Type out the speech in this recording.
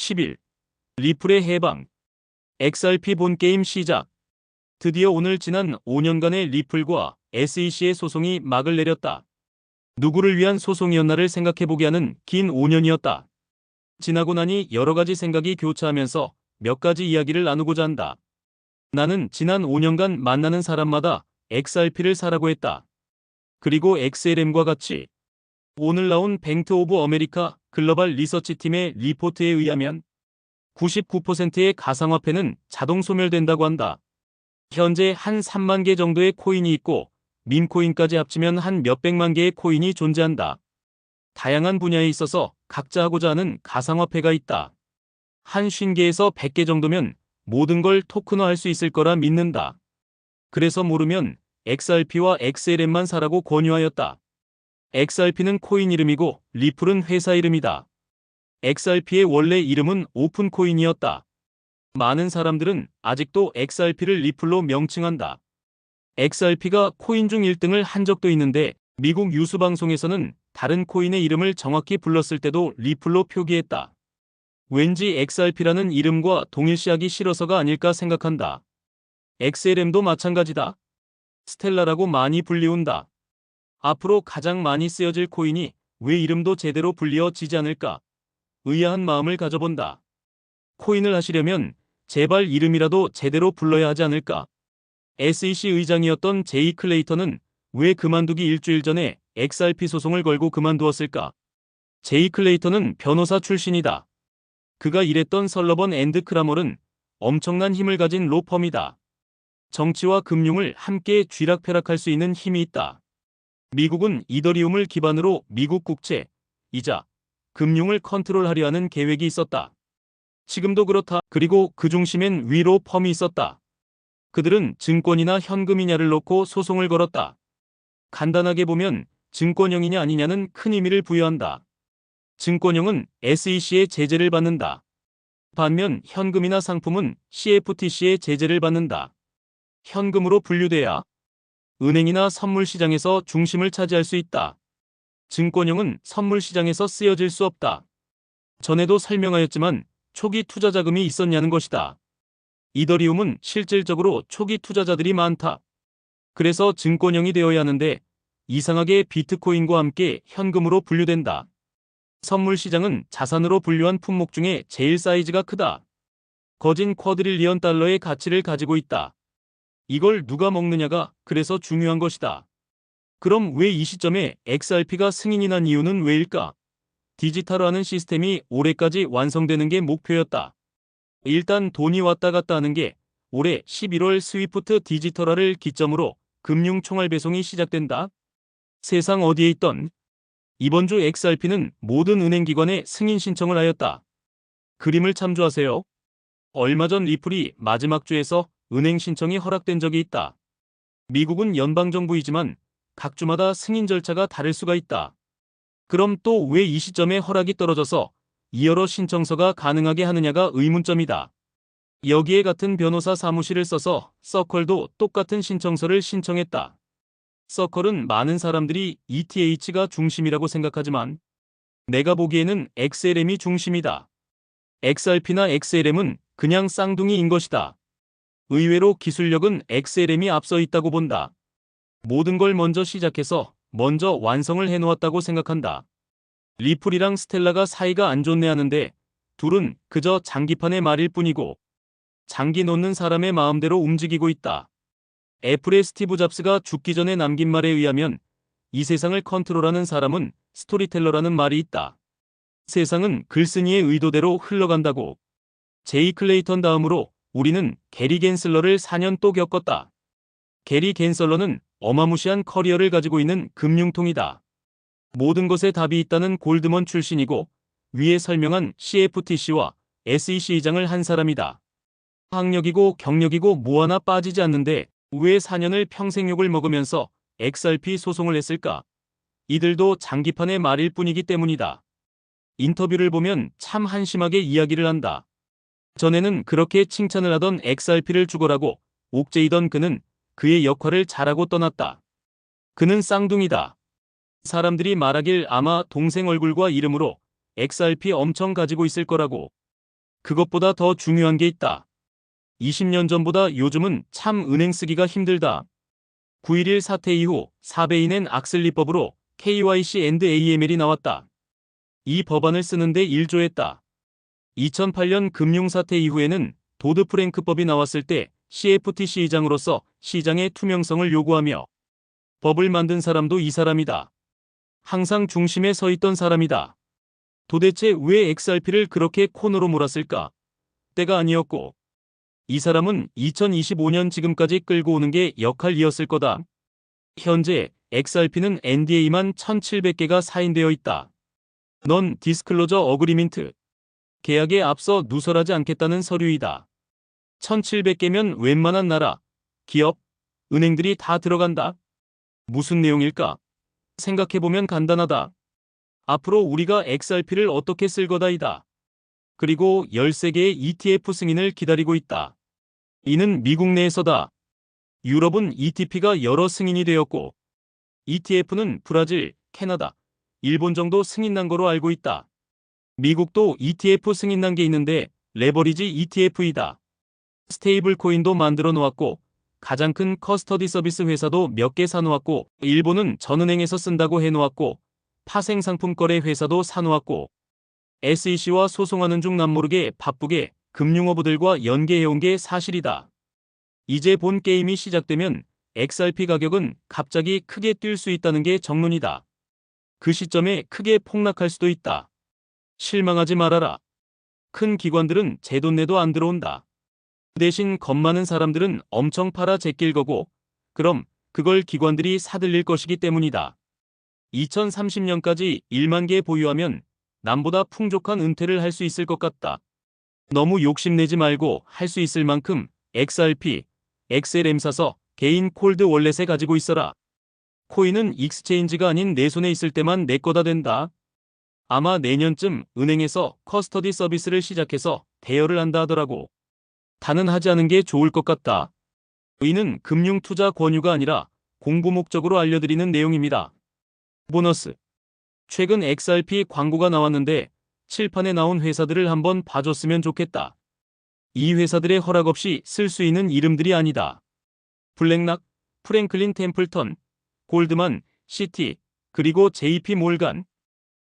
10일 리플의 해방. XRP 본게임 시작. 드디어 오늘 지난 5년간의 리플과 SEC의 소송이 막을 내렸다. 누구를 위한 소송이었나를 생각해보게 하는 긴 5년이었다. 지나고 나니 여러 가지 생각이 교차하면서 몇 가지 이야기를 나누고자 한다. 나는 지난 5년간 만나는 사람마다 XRP를 사라고 했다. 그리고 XLM과 같이 오늘 나온 뱅크 오브 아메리카 글로벌 리서치 팀의 리포트에 의하면 99%의 가상화폐는 자동 소멸된다고 한다. 현재 한 3만 개 정도의 코인이 있고 밈코인까지 합치면 한 몇백만 개의 코인이 존재한다. 다양한 분야에 있어서 각자 하고자 하는 가상화폐가 있다. 한 50개에서 100개 정도면 모든 걸 토큰화할 수 있을 거라 믿는다. 그래서 모르면 XRP와 XLM만 사라고 권유하였다. XRP는 코인 이름이고 리플은 회사 이름이다. XRP의 원래 이름은 오픈코인이었다. 많은 사람들은 아직도 XRP를 리플로 명칭한다. XRP가 코인 중 1등을 한 적도 있는데 미국 뉴스방송에서는 다른 코인의 이름을 정확히 불렀을 때도 리플로 표기했다. 왠지 XRP라는 이름과 동일시하기 싫어서가 아닐까 생각한다. XLM도 마찬가지다. 스텔라라고 많이 불리운다. 앞으로 가장 많이 쓰여질 코인이 왜 이름도 제대로 불리어지지 않을까? 의아한 마음을 가져본다. 코인을 하시려면 제발 이름이라도 제대로 불러야 하지 않을까? SEC 의장이었던 제이 클레이턴은 왜 그만두기 일주일 전에 XRP 소송을 걸고 그만두었을까? 제이 클레이턴은 변호사 출신이다. 그가 일했던 설러번 앤드 크라멀은 엄청난 힘을 가진 로펌이다. 정치와 금융을 함께 쥐락펴락할 수 있는 힘이 있다. 미국은 이더리움을 기반으로 미국 국채, 이자, 금융을 컨트롤하려 하는 계획이 있었다. 지금도 그렇다. 그리고 그 중심엔 위로 펌이 있었다. 그들은 증권이나 현금이냐를 놓고 소송을 걸었다. 간단하게 보면 증권형이냐 아니냐는 큰 의미를 부여한다. 증권형은 SEC의 제재를 받는다. 반면 현금이나 상품은 CFTC의 제재를 받는다. 현금으로 분류돼야 은행이나 선물 시장에서 중심을 차지할 수 있다. 증권형은 선물 시장에서 쓰여질 수 없다. 전에도 설명하였지만 초기 투자 자금이 있었냐는 것이다. 이더리움은 실질적으로 초기 투자자들이 많다. 그래서 증권형이 되어야 하는데 이상하게 비트코인과 함께 현금으로 분류된다. 선물 시장은 자산으로 분류한 품목 중에 제일 사이즈가 크다. 거진 쿼드릴리언 달러의 가치를 가지고 있다. 이걸 누가 먹느냐가 그래서 중요한 것이다. 그럼 왜 이 시점에 XRP가 승인이 난 이유는 왜일까? 디지털화하는 시스템이 올해까지 완성되는 게 목표였다. 일단 돈이 왔다 갔다 하는 게 올해 11월 스위프트 디지털화를 기점으로 금융 총알 배송이 시작된다. 세상 어디에 있던 이번 주 XRP는 모든 은행기관에 승인 신청을 하였다. 그림을 참조하세요. 얼마 전 리플이 마지막 주에서 은행 신청이 허락된 적이 있다. 미국은 연방정부이지만 각 주마다 승인 절차가 다를 수가 있다. 그럼 또 왜 이 시점에 허락이 떨어져서 이어러 신청서가 가능하게 하느냐가 의문점이다. 여기에 같은 변호사 사무실을 써서 서컬도 똑같은 신청서를 신청했다. 서컬은 많은 사람들이 ETH가 중심이라고 생각하지만 내가 보기에는 XLM이 중심이다. XRP나 XLM은 그냥 쌍둥이인 것이다. 의외로 기술력은 XLM이 앞서 있다고 본다. 모든 걸 먼저 시작해서 먼저 완성을 해놓았다고 생각한다. 리플이랑 스텔라가 사이가 안 좋네 하는데 둘은 그저 장기판의 말일 뿐이고 장기 놓는 사람의 마음대로 움직이고 있다. 애플의 스티브 잡스가 죽기 전에 남긴 말에 의하면 이 세상을 컨트롤하는 사람은 스토리텔러라는 말이 있다. 세상은 글쓴이의 의도대로 흘러간다고. 제이 클레이턴 다음으로 우리는 게리 겐슬러를 4년 또 겪었다. 게리 겐슬러는 어마무시한 커리어를 가지고 있는 금융통이다. 모든 것에 답이 있다는 골드먼 출신이고 위에 설명한 CFTC와 SEC 의장을 한 사람이다. 학력이고 경력이고 뭐 하나 빠지지 않는데 왜 4년을 평생욕을 먹으면서 XRP 소송을 했을까? 이들도 장기판의 말일 뿐이기 때문이다. 인터뷰를 보면 참 한심하게 이야기를 한다. 전에는 그렇게 칭찬을 하던 XRP를 죽어라고 옥죄이던 그는 그의 역할을 잘하고 떠났다. 그는 쌍둥이다. 사람들이 말하길 아마 동생 얼굴과 이름으로 XRP 엄청 가지고 있을 거라고. 그것보다 더 중요한 게 있다. 20년 전보다 요즘은 참 은행 쓰기가 힘들다. 9.11 사태 이후 사베이넨 악슬리법으로 KYC&AML이 나왔다. 이 법안을 쓰는데 일조했다. 2008년 금융사태 이후에는 도드-프랭크법이 나왔을 때 CFTC 의장으로서 시장의 투명성을 요구하며 법을 만든 사람도 이 사람이다. 항상 중심에 서 있던 사람이다. 도대체 왜 XRP를 그렇게 코너로 몰았을까? 때가 아니었고, 이 사람은 2025년 지금까지 끌고 오는 게 역할이었을 거다. 현재 XRP는 NDA만 1700개가 사인되어 있다. 넌 디스클로저 어그리먼트. 계약에 앞서 누설하지 않겠다는 서류이다. 1700개면 웬만한 나라, 기업, 은행들이 다 들어간다. 무슨 내용일까? 생각해보면 간단하다. 앞으로 우리가 XRP를 어떻게 쓸 거다이다. 그리고 13개의 ETF 승인을 기다리고 있다. 이는 미국 내에서다. 유럽은 ETP가 여러 승인이 되었고, ETF는 브라질, 캐나다, 일본 정도 승인난 거로 알고 있다. 미국도 ETF 승인난 게 있는데 레버리지 ETF이다. 스테이블 코인도 만들어 놓았고, 가장 큰 커스터디 서비스 회사도 몇 개 사놓았고, 일본은 전은행에서 쓴다고 해놓았고, 파생 상품 거래 회사도 사놓았고, SEC와 소송하는 중 남모르게 바쁘게 금융어부들과 연계해온 게 사실이다. 이제 본 게임이 시작되면 XRP 가격은 갑자기 크게 뛸 수 있다는 게 정론이다. 그 시점에 크게 폭락할 수도 있다. 실망하지 말아라. 큰 기관들은 제 돈 내도 안 들어온다. 대신 겁 많은 사람들은 엄청 팔아 제낄 거고, 그럼 그걸 기관들이 사들릴 것이기 때문이다. 2030년까지 1만 개 보유하면 남보다 풍족한 은퇴를 할 수 있을 것 같다. 너무 욕심내지 말고 할 수 있을 만큼 XRP, XLM 사서 개인 콜드 월렛에 가지고 있어라. 코인은 익스체인지가 아닌 내 손에 있을 때만 내 거다 된다. 아마 내년쯤 은행에서 커스터디 서비스를 시작해서 대여를 한다 하더라고. 다는 하지 않은 게 좋을 것 같다. 이는 금융 투자 권유가 아니라 공부 목적으로 알려드리는 내용입니다. 보너스. 최근 XRP 광고가 나왔는데 칠판에 나온 회사들을 한번 봐줬으면 좋겠다. 이 회사들의 허락 없이 쓸 수 있는 이름들이 아니다. 블랙락, 프랭클린 템플턴, 골드만, 시티, 그리고 JP 몰간.